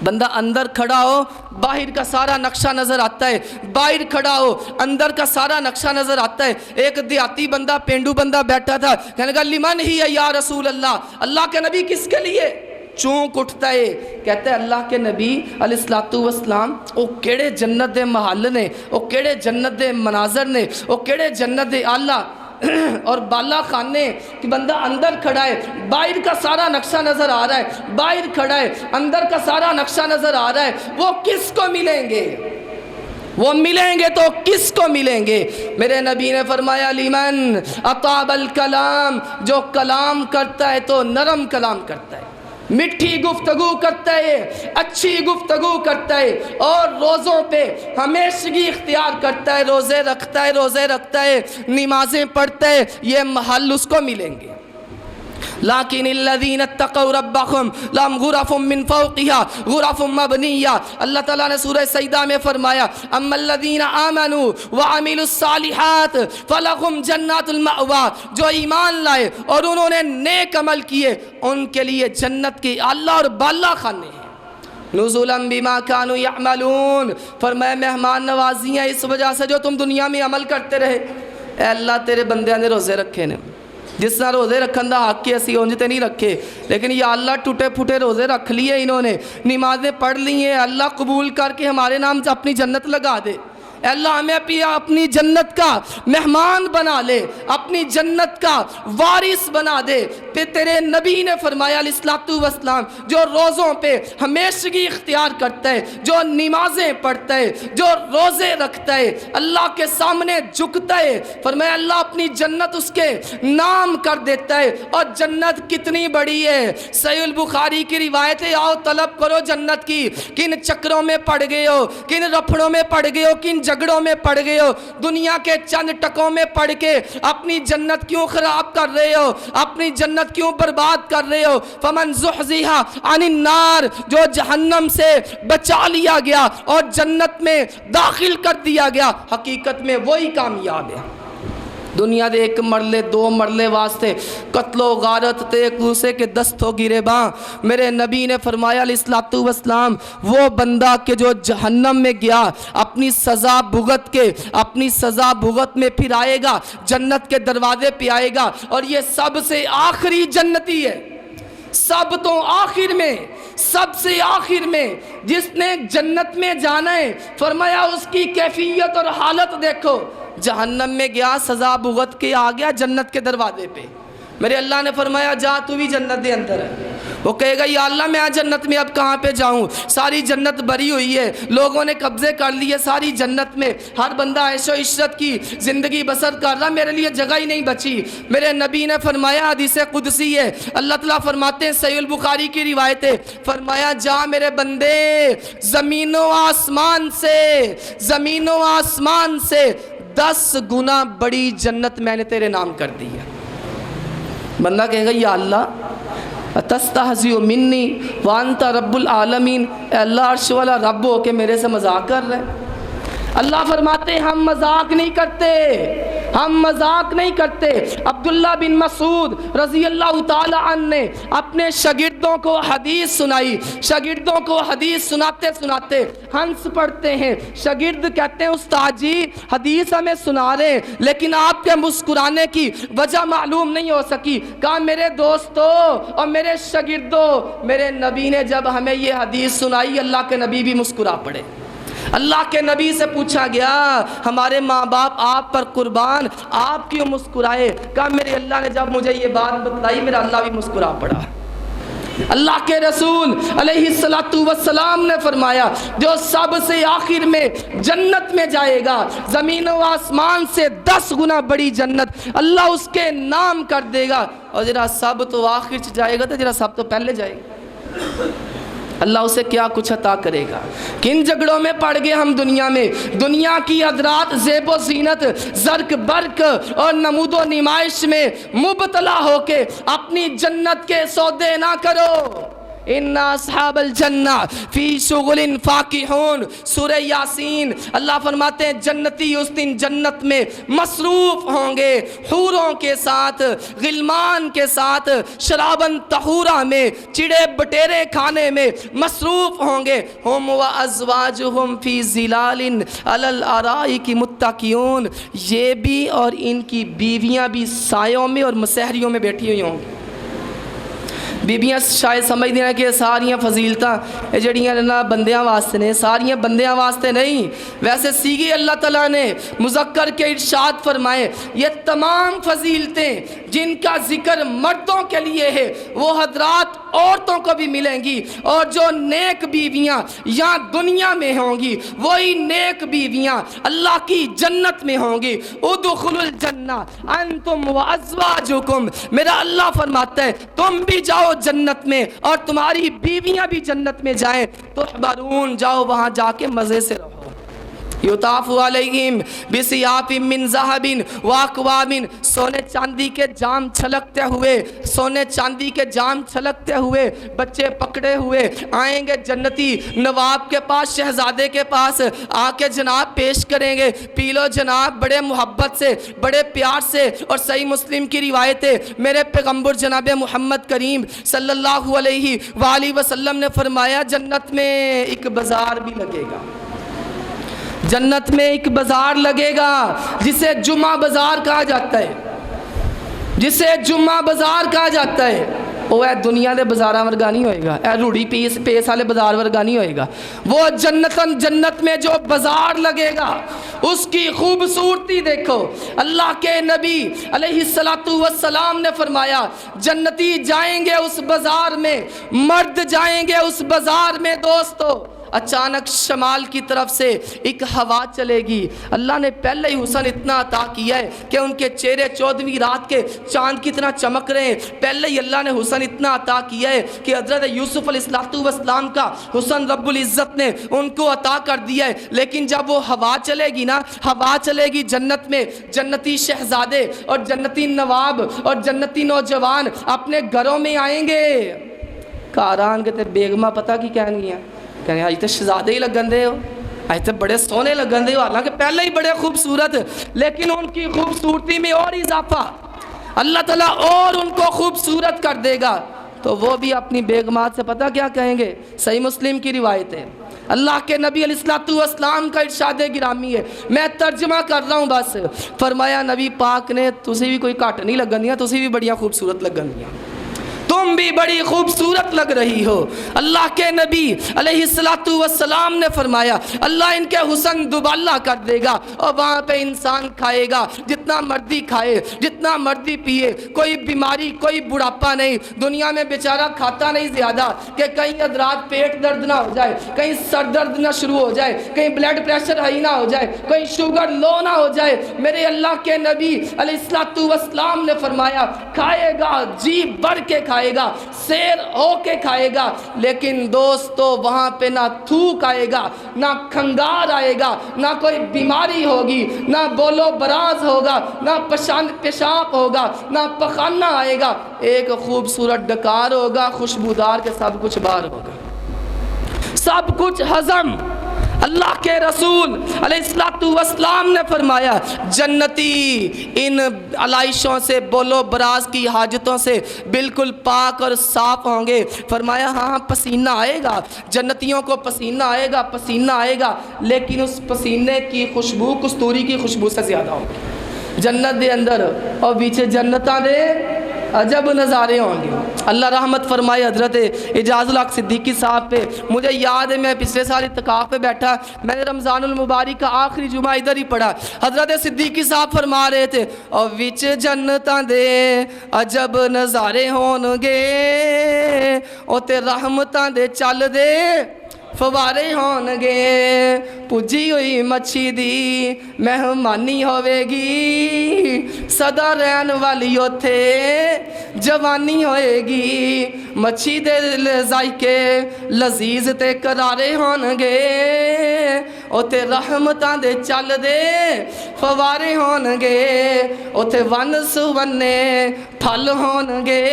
بندہ اندر کھڑا ہو باہر کا سارا نقشہ نظر آتا ہے، باہر کھڑا ہو اندر کا سارا نقشہ نظر آتا ہے۔ ایک دیہاتی بندہ، پینڈو بندہ بیٹھا تھا، کہنے لگا لمن ہی یا رسول اللہ، اللہ کے نبی کس کے لیے؟ چونک اٹھتا ہے، کہتا ہے اللہ کے نبی علیہ السلام او کیڑے جنت دے محل نے، او کیڑے جنت دے مناظر نے، او کیڑے جنت دے اللہ اور بالا خانے کہ بندہ اندر کھڑا ہے، باہر کا سارا نقشہ نظر آ رہا ہے، باہر کھڑا ہے اندر کا سارا نقشہ نظر آ رہا ہے، وہ کس کو ملیں گے؟ وہ ملیں گے تو کس کو ملیں گے؟ میرے نبی نے فرمایا لمن اطاب الکلام، جو کلام کرتا ہے تو نرم کلام کرتا ہے، میٹھی گفتگو کرتا ہے، اچھی گفتگو کرتا ہے، اور روزوں پہ ہمیشگی اختیار کرتا ہے، روزے رکھتا ہے، نمازیں پڑھتا ہے، یہ محل اس کو ملیں گے۔ لیکن الذین اتقوا ربهم لهم غرف من فوقها غرف مبنیہ. اللہ تعالیٰ نے سورہ سجدہ میں فرمایا اما الذین آمنوا وعملوا الصالحات فلهم جنات المأوى. جو ایمان لائے اور انہوں نے نیک عمل کیے ان کے لیے جنت کے اعلیٰ اور بالا خانے ہیں. نزولا بما كانوا يعملون. فرمایا مہمان نوازی ہیں اس وجہ سے جو تم دنیا میں عمل کرتے رہے. اے اللہ تیرے بندیاں نے روزے رکھے نے جس طرح روزے رکھن دا حق کی اسی اونجتے نہیں رکھے, لیکن یا اللہ ٹوٹے پھوٹے روزے رکھ لیے انہوں نے, نمازیں پڑھ لی ہیں, اللہ قبول کر کے ہمارے نام سے اپنی جنت لگا دے. اے اللہ ہمیں اپنی جنت کا مہمان بنا لے, اپنی جنت کا وارث بنا دے. پھر تیرے نبی نے فرمایا علیہ الصلوۃ والسلام جو روزوں پہ ہمیشگی اختیار کرتا ہے, جو نمازیں پڑھتا ہے, جو روزے رکھتا ہے, اللہ کے سامنے جھکتا ہے, فرمایا اللہ اپنی جنت اس کے نام کر دیتا ہے. اور جنت کتنی بڑی ہے. صحیح البخاری کی روایت ہے آؤ طلب کرو جنت کی. کن چکروں میں پڑ گئے ہو, کن رفڑوں میں پڑ گئے ہو, کن جھگڑوں میں پڑ گئے ہو, دنیا کے چند ٹکوں میں پڑ کے اپنی جنت کیوں خراب کر رہے ہو, اپنی جنت کیوں برباد کر رہے ہو. فمن زحزح عن النار, جو جہنم سے بچا لیا گیا اور جنت میں داخل کر دیا گیا, حقیقت میں وہی کامیاب ہے. دنیا دے ایک مرلے دو مرلے واسطے قتل و غارت تے ایک دوسرے کے دستوں گرے باں. میرے نبی نے فرمایا علیہ الصلوۃ والسلام وہ بندہ کہ جو جہنم میں گیا اپنی سزا بھگت کے اپنی سزا بھگت میں پھر آئے گا, جنت کے دروازے پہ آئے گا, اور یہ سب سے آخری جنتی ہے. سب تو آخر میں, سب سے آخر میں جس نے جنت میں جانا ہے, فرمایا اس کی کیفیت اور حالت دیکھو. جہنم میں گیا, سزا بھگت کے آ گیا جنت کے دروازے پہ. میرے اللہ نے فرمایا جا تو بھی جنت دے اندر ہے. وہ کہے گا یا اللہ میں جنت میں اب کہاں پہ جاؤں, ساری جنت بھری ہوئی ہے, لوگوں نے قبضے کر لیے ساری جنت میں, ہر بندہ عیش و عشرت کی زندگی بسر کر رہا, میرے لیے جگہ ہی نہیں بچی. میرے نبی نے فرمایا حدیث قدسی ہے, اللہ تعالیٰ فرماتے ہیں صحیح البخاری کی روایت ہے, فرمایا جا میرے بندے زمین و آسمان سے 10 گنا بڑی جنت میں نے تیرے نام کر دی ہے. بندہ کہے گا یا اللہ تستہزئ منی وانت رب العالمین, اے اللہ عرش والا رب ہو کے میرے سے مذاق کر رہے. اللہ فرماتے ہیں ہم مذاق نہیں کرتے, ہم مذاق نہیں کرتے. عبداللہ بن مسعود رضی اللہ تعالی عنہ نے اپنے شاگردوں کو حدیث سنائی. شاگردوں کو حدیث سناتے سناتے ہنس پڑتے ہیں. شاگرد کہتے ہیں استاد جی حدیث ہمیں سنا رہے ہیں لیکن آپ کے مسکرانے کی وجہ معلوم نہیں ہو سکی. کہا میرے دوستو اور میرے شاگردوں, میرے نبی نے جب ہمیں یہ حدیث سنائی اللہ کے نبی بھی مسکرا پڑے. اللہ کے نبی سے پوچھا گیا ہمارے ماں باپ آپ پر قربان, آپ کیوں مسکرائے؟ کہا میرے اللہ نے جب مجھے یہ بات بتلائی میرا اللہ بھی مسکرا پڑا. اللہ کے رسول علیہ الصلوۃ والسلام نے فرمایا جو سب سے آخر میں جنت میں جائے گا, زمین و آسمان سے 10 گنا بڑی جنت اللہ اس کے نام کر دے گا. اور جرا سب تو آخر جائے گا تو جرا سب تو پہلے جائے گا, اللہ اسے کیا کچھ عطا کرے گا. کن جھگڑوں میں پڑ گئے ہم دنیا میں, دنیا کی ادرات زیب و زینت زرق برق اور نمود و نمائش میں مبتلا ہو کے اپنی جنت کے سودے نہ کرو. ان اصحاب الجنہ فی شغل فاکہون, سورہ یاسین. اللہ فرماتے ہیں جنتی اس دن جنت میں مصروف ہوں گے, حوروں کے ساتھ, غلمان کے ساتھ, شرابن طہورا میں, چڑے بٹیرے کھانے میں مصروف ہوں گے. ہم وازواجہم فی ظلال علی الارائک متکئون, یہ بھی اور ان کی بیویاں بھی سایوں میں اور مسہریوں میں بیٹھی ہوئی ہوں گی. بیبیاں شاید سمجھ دینا کہ ساریاں فضیلتاں جڑیاں نا بندیاں واسطے نے, ساریاں بندیاں واسطے نہیں. ویسے سیگی اللہ تعالیٰ نے مذکر کے ارشاد فرمائے یہ تمام فضیلتیں جن کا ذکر مردوں کے لیے ہے وہ حضرات عورتوں کو بھی ملیں گی, اور جو نیک بیویاں یہاں دنیا میں ہوں گی وہی نیک بیویاں اللہ کی جنت میں ہوں گی. ادخلوا الجنہ انتم وازواجکم, میرا اللہ فرماتا ہے تم بھی جاؤ جنت میں اور تمہاری بیویاں بھی جنت میں جائیں. تحبرون, جاؤ وہاں جا کے مزے سے رہو. یطاف علیہم بثیاب من ذہب واکواب، سونے چاندی کے جام چھلکتے ہوئے، سونے چاندی کے جام چھلکتے ہوئے بچے پکڑے ہوئے آئیں گے جنتی نواب کے پاس، شہزادے کے پاس آ کے جناب پیش کریں گے، پی لو جناب بڑے محبت سے، بڑے پیار سے۔ اور صحیح مسلم کی روایت ہے، میرے پیغمبر جناب محمد کریم صلی اللہ علیہ وآلہ وسلم نے فرمایا جنت میں ایک بازار بھی لگے گا، جنت میں ایک بازار لگے گا جسے جمعہ بازار کہا جاتا ہے، جسے جمعہ بازار کہا جاتا ہے۔ وہ اے دنیا دے بازاراں ورگا نہیں ہوئے گا، اے روڑی پیس والے بازار ورگا نہیں ہوئے گا، وہ جنت میں جو بازار لگے گا اس کی خوبصورتی دیکھو۔ اللہ کے نبی علیہ السلام نے فرمایا جنتی جائیں گے اس بازار میں، مرد جائیں گے اس بازار میں دوستو، اچانک شمال کی طرف سے ایک ہوا چلے گی۔ اللہ نے پہلے ہی حسن اتنا عطا کیا ہے کہ ان کے چہرے 14ویں رات کے چاند کی طرح چمک رہے ہیں، پہلے ہی اللہ نے حسن اتنا عطا کیا ہے کہ حضرت یوسف علیہ السلام کا حسن رب العزت نے ان کو عطا کر دیا ہے۔ لیکن جب وہ ہوا چلے گی نا، ہوا چلے گی جنت میں، جنتی شہزادے اور جنتی نواب اور جنتی نوجوان اپنے گھروں میں آئیں گے، کاران کے تے بیگمہ پتہ کی کہن گیا، کہنے آج تے شہزادے ہی لگن دے ہو، آج تے بڑے سونے لگن دے ہو، حالانکہ پہلے ہی بڑے خوبصورت، لیکن ان کی خوبصورتی میں اور اضافہ اللہ تعالیٰ اور ان کو خوبصورت کر دے گا۔ تو وہ بھی اپنی بیگمات سے پتہ کیا کہیں گے؟ صحیح مسلم کی روایت ہے، اللہ کے نبی علیہ السلام کا ارشاد گرامی ہے، میں ترجمہ کر رہا ہوں بس۔ فرمایا نبی پاک نے تسی بھی کوئی کٹ نہیں لگن دیا، تسی بھی بڑیاں خوبصورت لگن دیا، تم بھی بڑی خوبصورت لگ رہی ہو۔ اللہ کے نبی علیہ السلام نے فرمایا اللہ ان کے حسن دوبالا کر دے گا، اور وہاں پہ انسان کھائے گا جتنا مردی کھائے، جتنا مردی پیے، کوئی بیماری کوئی بڑھاپا نہیں۔ دنیا میں بیچارہ کھاتا نہیں زیادہ کہ کہیں حضرات پیٹ درد نہ ہو جائے، کہیں سر درد نہ شروع ہو جائے، کہیں بلڈ پریشر ہائی نہ ہو جائے، کہیں شوگر لو نہ ہو جائے۔ میرے اللہ کے نبی علیہ السلام نے فرمایا کھائے گا جی بڑھ کے کھائے گا، سیر ہو کے کھائے گا، لیکن دوستو وہاں پہ نہ تھوک آئے گا، نہ کھنگار آئے گا، نہ کوئی بیماری ہوگی، نہ بولو براز ہوگا، نہ پیشاب ہوگا، نہ پخانہ آئے گا، ایک خوبصورت ڈکار ہوگا، خوشبودار کے سب کچھ باہر ہوگا، سب کچھ ہضم۔ اللہ کے رسول علیہ السلام نے فرمایا جنتی ان علائشوں سے، بولو براز کی حاجتوں سے بالکل پاک اور صاف ہوں گے۔ فرمایا ہاں پسینہ آئے گا، جنتیوں کو پسینہ آئے گا، پسینہ آئے گا، لیکن اس پسینے کی خوشبو کستوری کی خوشبو سے زیادہ ہوگی جنت دے اندر، اور بیچے جنتاں دے عجب نظارے ہوں گے۔ اللہ رحمت فرمائے حضرت اعجاز الحق صدیقی صاحب پہ، مجھے یاد ہے میں پچھلے سال اتقاف پہ بیٹھا، میں نے رمضان المبارک کا آخری جمعہ ادھر ہی پڑھا، حضرت صدیقی صاحب فرما رہے تھے اور وچ جنتاں دے عجب نظارے ہون گے، او تے رحمتاں دے چل دے فوارے ہون گے، پجی ہوئی مچھی دی مہمانی ہوئے گی، صدا رہن والی اوتھے جوانی ہوئے گی، مچھی دے ذائقے لذیذ تے کرارے ہون گے، اوتھے رحمتاں دے چل دے فوارے ہون گے، اوتھے ون سونے پھل ہون گے،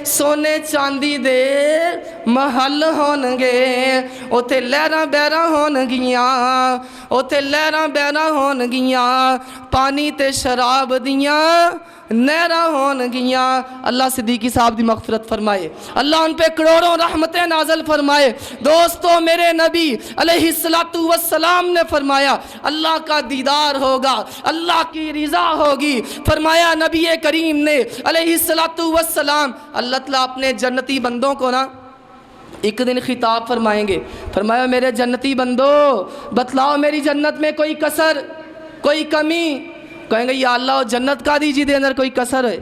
سونے چاندی دے محل ہون گے، اوتھے لہراں بہراں ہون گیاں، اوتھے لہراں بہراں ہون گیاں، پانی تے شراب دیاں نہراں ہون گیاں۔ اللہ صدیقی صاحب دی مغفرت فرمائے، اللہ ان پہ کروڑوں رحمتیں نازل فرمائے۔ دوستو میرے نبی علیہ السلام نے فرمایا اللہ کا دیدار ہوگا، اللہ کی رضا ہوگی۔ فرمایا نبی کریم نے علیہ السلام اللہ تعالیٰ اپنے جنتی بندوں کو نا ایک دن خطاب فرمائیں گے، فرمایا میرے جنتی بندو بتلاؤ میری جنت میں کوئی کسر کوئی کمی، کہیں گے یا اللہ جنت کا دیجی دے اندر کوئی کسر ہے،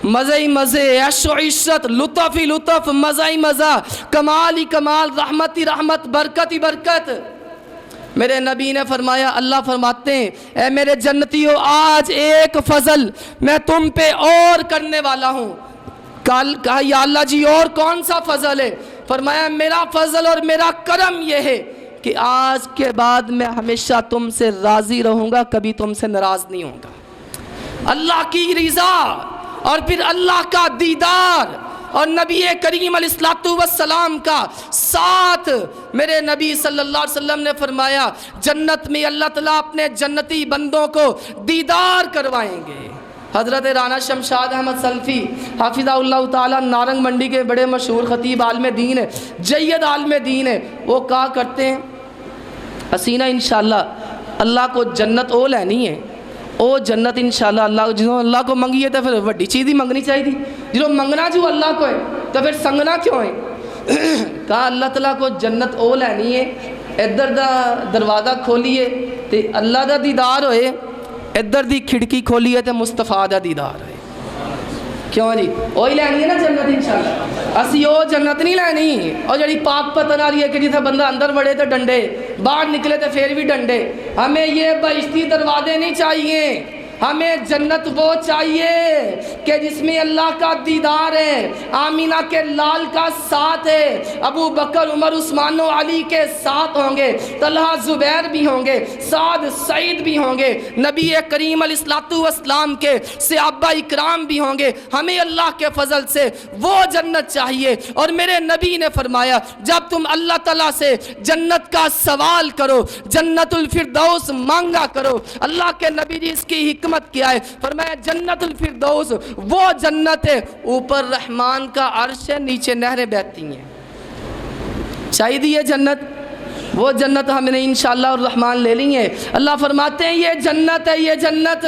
مزے ہی مزے، عیش و عشرت، لطف ہی لطف، مزہ ہی مزہ، کمال ہی کمال، رحمت ہی رحمت، برکت ہی برکت۔ میرے نبی نے فرمایا اللہ فرماتے ہیں اے میرے جنتیوں آج ایک فضل میں تم پہ اور کرنے والا ہوں۔ کہا یا اللہ جی اور کون سا فضل ہے؟ فرمایا میرا فضل اور میرا کرم یہ ہے کہ آج کے بعد میں ہمیشہ تم سے راضی رہوں گا، کبھی تم سے ناراض نہیں ہوں گا۔ اللہ کی رضا اور پھر اللہ کا دیدار اور نبی کریم علیہ السلام کا ساتھ۔ میرے نبی صلی اللہ علیہ وسلم نے فرمایا جنت میں اللہ تعالیٰ اپنے جنتی بندوں کو دیدار کروائیں گے۔ حضرت رانا شمشاد احمد سلفی حافظہ اللہ تعالیٰ نارنگ منڈی کے بڑے مشہور خطیب عالم دین ہے، جید عالم دین ہے، وہ کہا کرتے ہیں حسینہ انشاءاللہ اللہ کو جنت او لینی ہے، او جنت انشاءاللہ اللہ جنہوں اللہ کو منگی ہے تو پھر وڈی چیز ہی منگنی چاہیے تھی، جنہوں منگنا جو اللہ کو ہے تو پھر سنگنا کیوں ہے؟ کہا اللہ تعالیٰ کو جنت او لینی ہے، ادھر دا دروازہ کھولیے تے اللہ دا دیدار ہوئے، ادھر دی کھڑکی کھولیے تے مصطفیٰ دا دیدار ہوئے۔ کیوں جی؟ وہی لینی ہے نا جنت انشاءاللہ، اسی وہ جنت نہیں لینی اور جڑی پاک پتن آ رہی ہے کہ جیسے بندہ اندر بڑھے تو ڈنڈے، باہر نکلے تو پھر بھی ڈنڈے۔ ہمیں یہ بہشتی دروازے نہیں چاہیے، ہمیں جنت وہ چاہیے کہ جس میں اللہ کا دیدار ہے، آمینہ کے لال کا ساتھ ہے، ابو بکر عمر عثمان و علی کے ساتھ ہوں گے، طلحہ زبیر بھی ہوں گے، سعد سعید بھی ہوں گے، نبی کریم علیہ السلام کے صحابہ اکرام بھی ہوں گے۔ ہمیں اللہ کے فضل سے وہ جنت چاہیے۔ اور میرے نبی نے فرمایا جب تم اللہ تعالیٰ سے جنت کا سوال کرو، جنت الفردوس مانگا کرو۔ اللہ کے نبی جی اس کی حکمت کیا ہے، فرمایا جنت الفردوس وہ جنت ہے اوپر رحمان کا عرش ہے، نیچے نہریں بہتی ہیں۔ چاہیے دی یہ جنت، وہ جنت ہم نے انشاءاللہ الرحمن لے لی ہے۔ اللہ فرماتے ہیں یہ جنت ہے، یہ جنت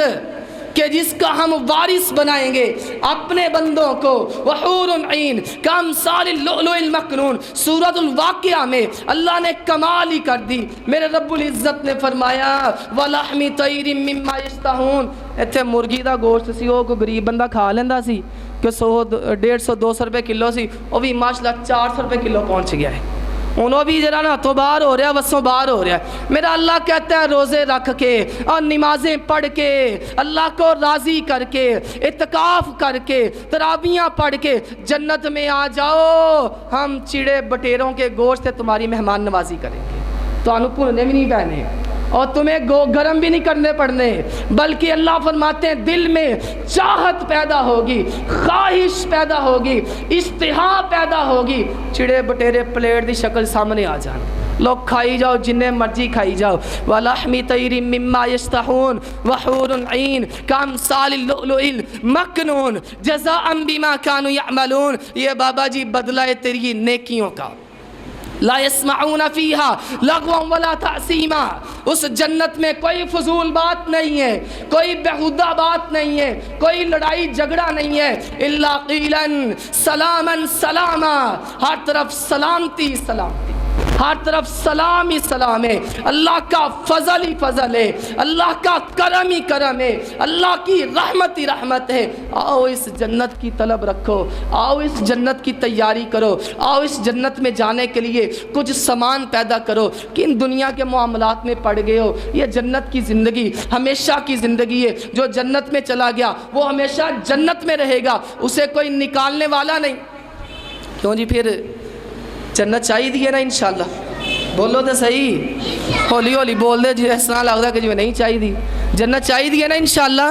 کہ جس کا ہم وارث بنائیں گے اپنے بندوں کو، وحور عین کامثال اللؤلؤ المکنون۔ سورۃ الواقعہ میں اللہ نے کمال ہی کر دی۔ میرے رب العزت نے فرمایا وَلَحْمِ طَيْرٍ مِّمَّا يَشْتَهُونَ، ایتھے مرغی دا گوشت سی، وہ کوئی غریب بندہ کھا لیندا سی کہ 100 150 200 روپے کلو سی، وہ بھی ماشاءاللہ 400 روپے کلو پہنچ گیا ہے۔ انہوں بھی جرا نا تو باہر ہو رہا ہے، وسوں باہر ہو رہا ہے۔ میرا اللہ کہتا ہے روزے رکھ کے اور نمازیں پڑھ کے اللہ کو راضی کر کے اعتکاف کر کے تراویحاں پڑھ کے جنت میں آ جاؤ، ہم چڑے بٹیروں کے گوشت سے تمہاری مہمان نوازی کریں گے، تو انہوں بھولنے بھی نہیں پہنے اور تمہیں گرم بھی نہیں کرنے پڑنے، بلکہ اللہ فرماتے ہیں دل میں چاہت پیدا ہوگی، خواہش پیدا ہوگی، اشتہا پیدا ہوگی، چڑے بٹیرے پلیٹ دی شکل سامنے آ جان، لوگ کھائی جاؤ جنہیں مرضی کھائی جاؤ۔ وَلَحْمِ طَيْرٍ مِّمَّا يَشْتَهُونَ وَحُورٌ عِينٌ كَأَمْثَالِ اللُّؤْلُؤِ الْمَكْنُونِ جَزَاءً بِمَا كَانُوا يَعْمَلُونَ۔ یہ بابا جی بدلہ ہے تیری نیکیوں کا۔ لا يسمعون فيها لغوا ولا تعصیما، اس جنت میں کوئی فضول بات نہیں ہے، کوئی بیہودہ بات نہیں ہے، کوئی لڑائی جھگڑا نہیں ہے، الا قیلا سلاما سلاما، ہر طرف سلامتی سلامتی، ہر طرف سلام ہی سلام ہے، اللہ کا فضل ہی فضل ہے، اللہ کا کرم ہی کرم ہے، اللہ کی رحمت ہی رحمت ہے۔ آؤ اس جنت کی طلب رکھو، آؤ اس جنت کی تیاری کرو، آؤ اس جنت میں جانے کے لیے کچھ سامان پیدا کرو کہ ان دنیا کے معاملات میں پڑ گئے ہو۔ یہ جنت کی زندگی ہمیشہ کی زندگی ہے، جو جنت میں چلا گیا وہ ہمیشہ جنت میں رہے گا، اسے کوئی نکالنے والا نہیں۔ کیوں جی پھر جنت چاہیے دی ہے نا انشاءاللہ، بولو تو صحیح، ہولی ہولی بول دے جی، اس طرح لگتا کہ جو نہیں چاہیے دی، جنت چاہیے دی ہے نا انشاءاللہ۔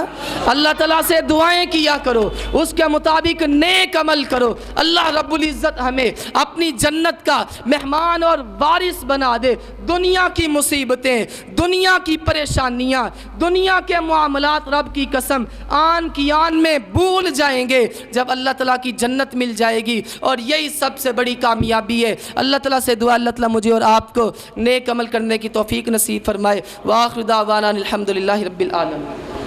اللہ تعالیٰ سے دعائیں کیا کرو، اس کے مطابق نیک عمل کرو، اللہ رب العزت ہمیں اپنی جنت کا مہمان اور وارث بنا دے۔ دنیا کی مصیبتیں، دنیا کی پریشانیاں، دنیا کے معاملات رب کی قسم آن کی آن میں بھول جائیں گے جب اللہ تعالیٰ کی جنت مل جائے گی، اور یہی سب سے بڑی کامیابی ہے۔ اللہ تعالیٰ سے دعا اللہ تعالیٰ مجھے اور آپ کو نیک عمل کرنے کی توفیق نصیب فرمائے۔ وآخر دعوانا الحمدللہ رب العالمین۔